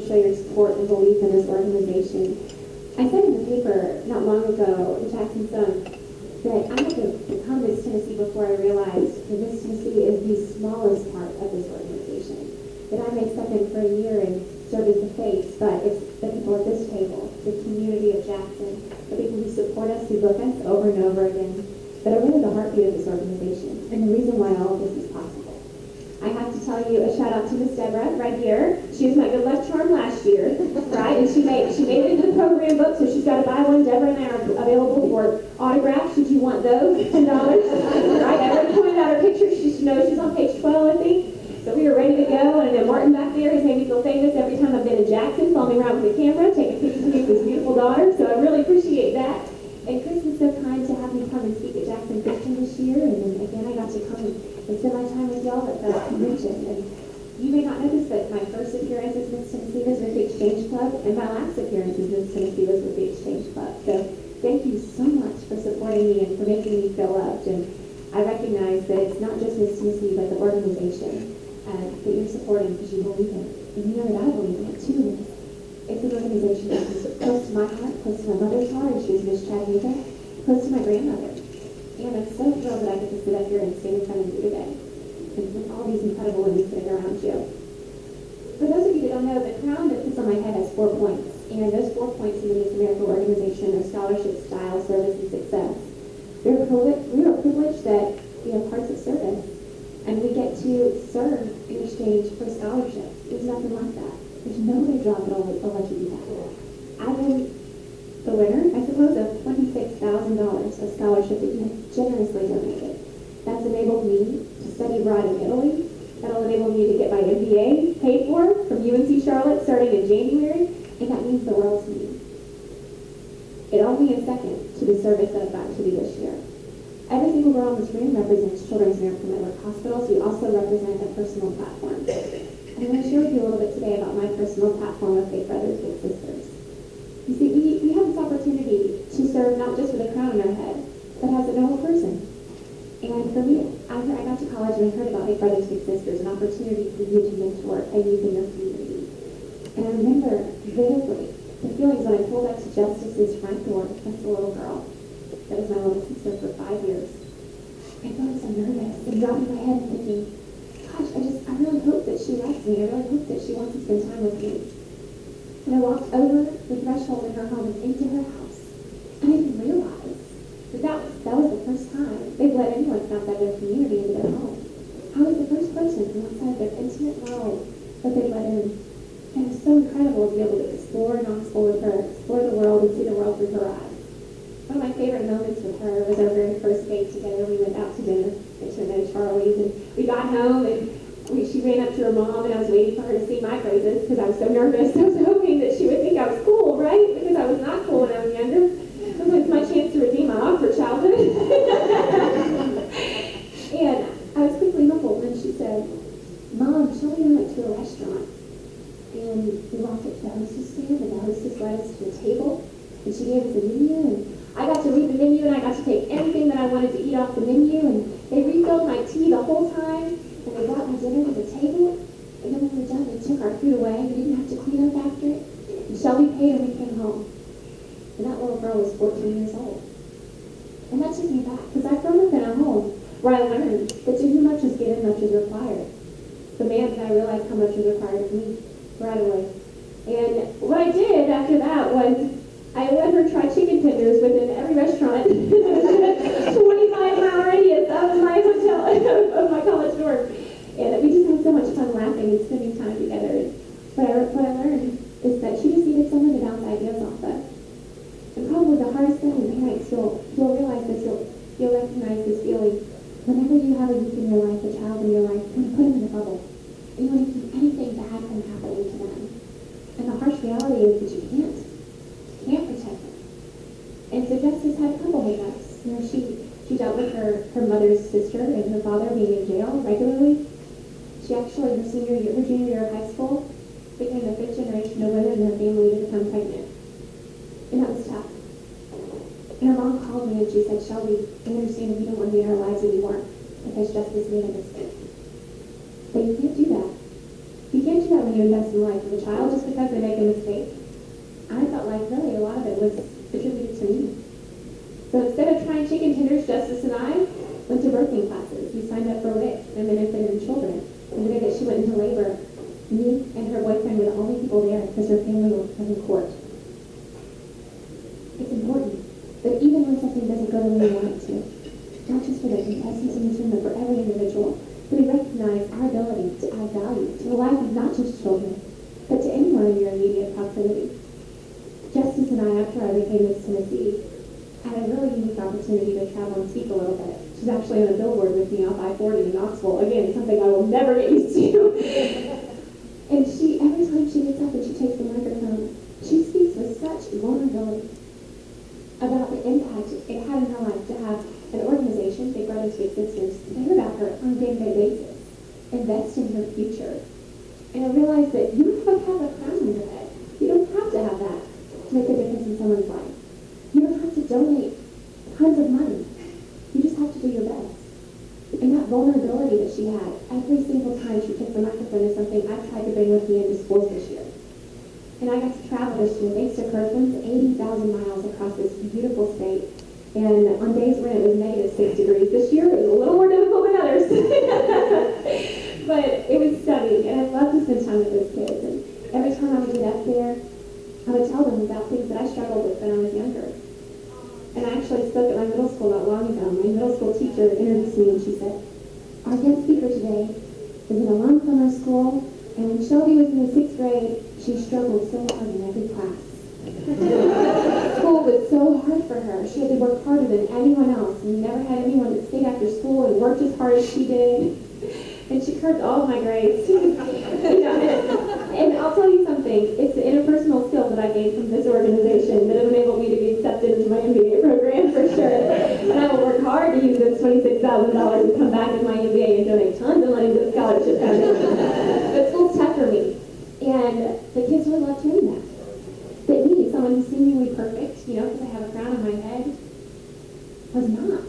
show your support and belief in this organization. I said in the paper not long ago in Jackson Sun that I had to come to Tennessee before I realized that Miss Tennessee is the smallest part of this organization. That I may step in for a year and serve as the face, but it's the people at this table, the community of Jackson, the people who support us, who book us over and over again, that are really the heartbeat of this organization and the reason why all of this is possible. I have to tell you a shout out to Miss Deborah right here. She was my good luck charm last year, right? And she made it into the program book, so she's got to buy one. Deborah and I are available for autographs. Should you want those? $10. Right? I already pointed out her picture. She knows she's on page 12, I think. So we are ready to go. And then Martin back there has made me feel famous every time I've been in Jackson, following me around with the camera, taking pictures of me with his beautiful daughter. So I really appreciate that. And Chris was so kind to have me come and speak at Jackson Christian this year. And then again, I got to come and spend my time with y'all at the convention. And you may not notice that my first appearance as Miss Tennessee was with the Exchange Club, and my last appearance as Miss Tennessee was with the Exchange Club. So thank you so much for supporting me and for making me feel loved. And I recognize that it's not just Miss Tennessee, but the organization that you're supporting because you believe in it. And you know that I believe in it too. It's an organization that is close to my heart, close to my mother's heart, and she was Miss Chattanooga, close to my grandmother. And I'm so thrilled that I get to sit up here and stand in front of you today, and with all these incredible women sitting around you. For those of you that don't know, the crown that sits on my head has 4 points, and those 4 points in the Miss America organization are scholarship, style, service, and success. We are privileged that we have hearts of service, and we get to serve in exchange for scholarships. There's nothing like that. There's no other job that'll let you do that. I've been the winner, I suppose, of $26,000 of scholarship that you have generously donated. That's enabled me to study abroad in Italy. That'll enable me to get my MBA paid for from UNC Charlotte starting in January, and that means the world to me. It only is second to the service that I've gotten to do this year. Every single girl in this room represents Children's Miracle Network Hospitals. We also represent a personal platform. And I want to share with you a little bit today about my personal platform of Big Brothers, Big Sisters. You see, we have this opportunity to serve not just with a crown on our head, but as a normal person. And for me, I got to college and I heard about Big Brothers, Big Sisters, an opportunity for you to mentor a youth in your community. And I remember vividly the feelings when I pulled up to Justice's front door as a little girl. That was my little sister for 5 years. I felt so nervous and dropping my head and thinking, gosh, I really hope that she loves me. I really hope that she wants to spend time with me. And I walked over the threshold in her home and into her house. And I didn't realize that was the first time they've let anyone from outside their community into their home. I was the first person from outside their intimate world that they let in. And it was so incredible to be able to explore and explore with her, explore the world and see the world through her eyes. One of my favorite moments with her was our very first date together. We went out to dinner at Charlie's, and we got home, and she ran up to her mom, and I was waiting for her to see my phrases because I was so nervous. I was hoping that she would think I was cool, right? Because I was not cool when I was younger. It was my chance to redeem my awkward childhood. And I was quickly humbled when she said, Mom, Shelby and I went to a restaurant, and we walked up to the hostess stand, and the hostess led us to the table, and she gave us a menu, and I got to read the menu, and I got to take everything that I wanted to eat off the menu, and they refilled my tea the whole time, and they brought my dinner to the table, and then when we were done, they took our food away. We didn't have to clean up after it, and Shelby paid, and we came home. And that little girl was 14 years old. And that took me back, because I've grown up in a home where I learned that to whom much is given, much is required. The man that I realized how much was required of me right away. And what I did after that was I let her try chicken tenders within every restaurant 25-mile radius of my hotel, of my college dorm. And we just had so much fun laughing and spending time together. What I learned is that she just needed someone to bounce ideas off of. And probably the hardest thing in parents, you'll realize this, you'll recognize this feeling. Whenever you have a youth in your life, a child in your life, you want to put them in a bubble. And you want to keep anything bad from happening to them. And the harsh reality is that you can't. Can't protect them. And so Justice had a couple hiccups. You know, she dealt with her mother's sister and her father being in jail regularly. She actually, her junior year of high school, became the 5th generation of women in her family to become pregnant. And that was tough. And her mom called me and she said, Shelby, I understand if you don't want to be in our lives anymore because Justice made a mistake. But you can't do that. You You can't do that when you invest in the life of a child just because they make a mistake. I felt like really a lot of it was attributed to me. So instead of trying chicken tenders, Justice and I went to birthing classes. We signed up for WIC, Women, Infant, and Children. And the day that she went into labor, me and her boyfriend were the only people there because her family was in court. It's important that even when something doesn't go the way we want it to, not just for the contestants in this room, but for every individual, that we recognize our ability to add value to the life of not just children, but to anyone in your immediate proximity. Justice and I, after I became Miss Tennessee, had a really unique opportunity to travel and speak a little bit. She's actually on a billboard with me off I-40 in Knoxville. Again, something I will never get used to. And she, every time she gets up and she takes the microphone, she speaks with such vulnerability about the impact it had in her life to have an organization, Big Brothers Big Sisters, care about her on a day-to-day basis, invest in her future. And I realized that you don't have a crown on your head. You don't have to have that to make a difference in someone's life. You don't have to donate tons of money. You just have to do your best. And that vulnerability that she had, every single time she took the microphone is something I tried to bring with me into schools this year. And I got to travel this year, thanks to Kirkland's, 80,000 miles across this beautiful state. And on days when it was -6 degrees this year, it was a little more difficult than others. But it was stunning, and I loved to spend time with those kids. And every time I would get up there, I would tell them about things that I struggled with when I was younger. And I actually spoke at my middle school not long ago. My middle school teacher introduced me and she said, "Our guest speaker today is an alum from our school, and when Shelby was in the 6th grade, she struggled so hard in every class. School was so hard for her. She had to work harder than anyone else, and never had anyone that stayed after school and worked as hard as she did. And she curbed all of my grades." And I'll tell you something, it's the interpersonal skills that I gained from this organization that have enabled me to be accepted into my MBA program for sure. And I will work hard to use those $26,000 and come back with my MBA and donate tons of money to the scholarship foundation. But school's tough for me. And the kids really loved hearing that. That me, someone who's seemingly perfect, because I have a crown on my head, was not.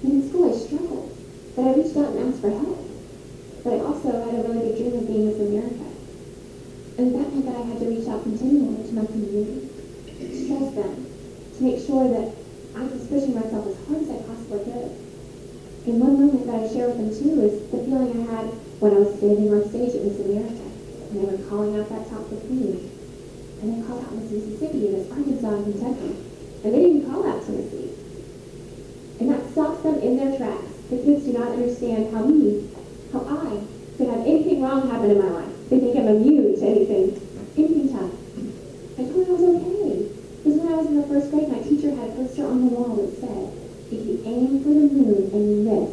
And in school I struggled. But I reached out and asked for help. But I also had a really big dream of being Miss America. And that meant that I had to reach out continually to my community, to stress them, to make sure that I was pushing myself as hard as I possibly could. And one moment that I share with them too is the feeling I had when I was standing on stage at Miss America. And they were calling out that top 15. And they called out Miss Mississippi and Miss Arkansas and Kentucky. And they didn't call out Tennessee. And that stops them in their tracks. The kids do not understand how I could have anything wrong happen in my life. They think I'm immune to anything tough. I told them I was okay. Because when I was in the 1st grade, my teacher had a poster on the wall that said, "If you aim for the moon and you miss,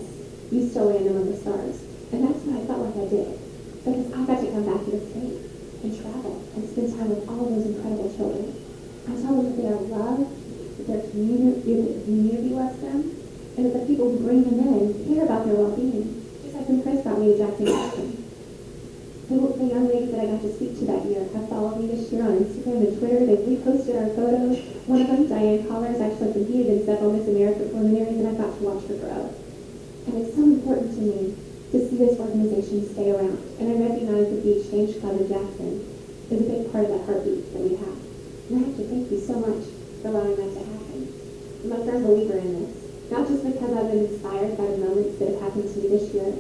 you still land among the stars." And that's what I felt like I did. Because I got to come back to the state and travel and spend time with all those incredible children. I tell them that they are loved, that their community loves them, and that the people who bring them in care about their well-being. Just like when Chris brought me to Jackson. The young ladies that I got to speak to that year have followed me this year on Instagram and Twitter. They've reposted our photos. One of them, Diane Collars, actually competed in several Miss America preliminaries, and I got to watch her grow. And it's so important to me to see this organization stay around. And I recognize that the Exchange Club in Jackson is a big part of that heartbeat that we have. And I have to thank you so much for allowing that to happen. I'm a firm believer in this. Not just because I've been inspired by the moments that have happened to me this year,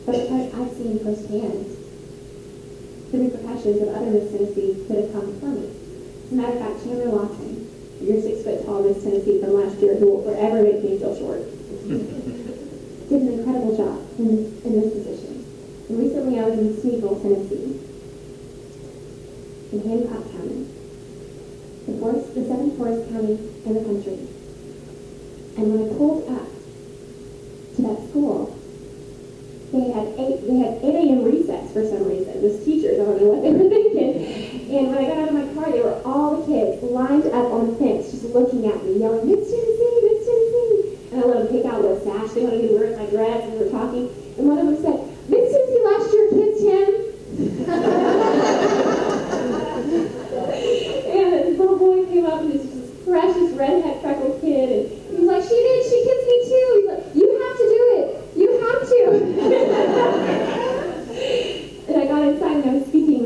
but because I've seen firsthand the repercussions of other Miss Tennessee that have come before me. As a matter of fact, Chandler Watson, your 6-foot-tall Miss Tennessee from last year, who will forever make me feel short, did an incredible job in this position. And recently I was in Smeeville, Tennessee, in Hancock County, the 7th poorest county in the country. And when I pulled up to that school, they had 8 a.m. recess for some reason. Those teachers, I don't know what they were thinking. And when I got out of my car, they were all the kids lined up on the fence, just looking at me, yelling, "Miss Tennessee, Miss Tennessee." And I let them pick out what sash they wanted me to wear in my dress, and we were talking. And one of them said, "Miss Tennessee last year kissed him." And this little boy came up, and this precious redhead freckled kid, and he was like, "She did, she kissed me too." He's like, "You have to do it. You have to." And I got inside and I was speaking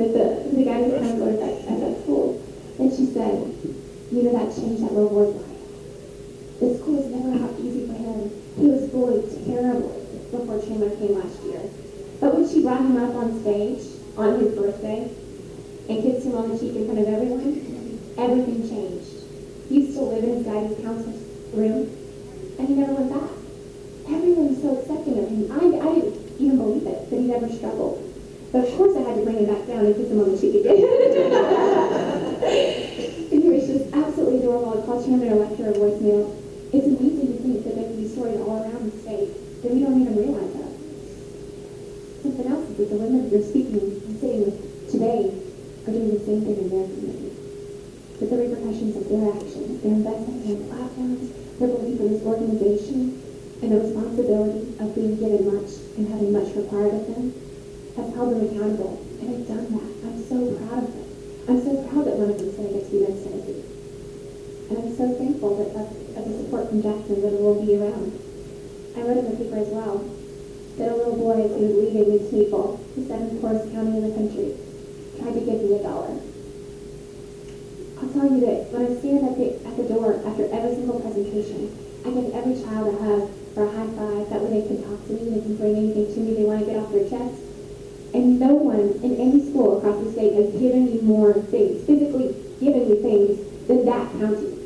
Chandler came last year. But when she brought him up on stage on his birthday and kissed him on the cheek in front of everyone, everything changed. He used to live in his guidance counselor's room, and he never went back. Everyone was so accepting of him. I didn't even believe it, that he never struggled. But of course I had to bring him back down and kiss him on the cheek again. And he was just absolutely adorable. I called Chandler and left her a voicemail. It's amazing to think that there can be stories all around the state that we don't even realize of. Something else is that the women that you're speaking and sitting with today are doing the same thing in their community. But the repercussions of their actions, their investment in platforms, their belief in this organization, and the responsibility of being given much and having much required of them has held them accountable. And they've done that. I'm so proud of them. I'm so proud that one of them said I get to be Miss Tennessee. And I'm so thankful that of the support from Jackson that it will be around. I wrote in the paper as well that a little boy, as he was leaving New Smeagol, the seventh poorest county in the country, tried to give me $1. I'll tell you that when I stand at the door after every single presentation, I give every child a hug or a high five. That way they can talk to me, they can bring anything to me they want to get off their chest. And no one in any school across the state has given me more things, physically given me things, than that county.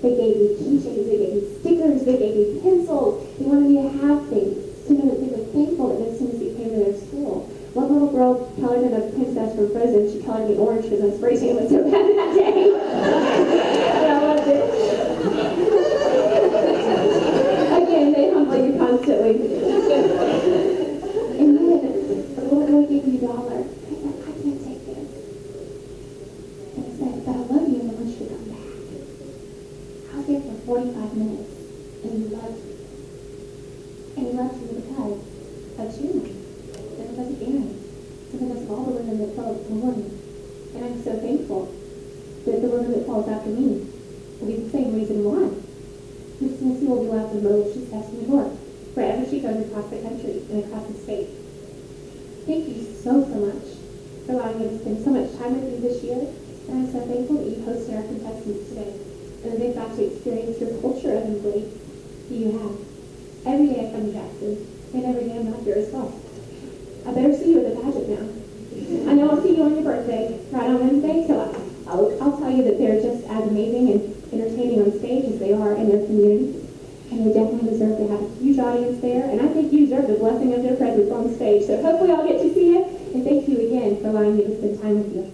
They gave me keychains, they gave me stickers, they gave me pencils. They wanted me to have things, to know that they were thankful that Miss Tennessee came to their school. One little girl colored in a princess from Frozen. She colored me orange because my spray tan was so bad that day. And I loved it. Again, they humble you constantly. And then the little boy gave me $1. I said, I can't take this. And I said, but I love you and I want you to come back. I was there for 45 minutes, and he loved me. And he loved me because of Chandler, and because of Aaron, and because of all the women that followed before me. And I'm so thankful that the woman that follows after me will be the same reason why. Miss Tennessee will be one of the most she steps in the door wherever she goes across the country and across the state. Thank you so much for allowing me to spend so much time with you this year. And I'm so thankful that you hosted our contestants today, and that they've got to experience your culture of embrace that you have. Every day I come to Jackson, and every day I'm not here as well. I better see you at the pageant now. I know I'll see you on your birthday, right on Wednesday, so I'll tell you that they're just as amazing and entertaining on stage as they are in their community. And they definitely deserve to have a huge audience there, and I think you deserve the blessing of their presence on stage. So hopefully I'll get to see you, and thank you again for allowing me to spend time with you.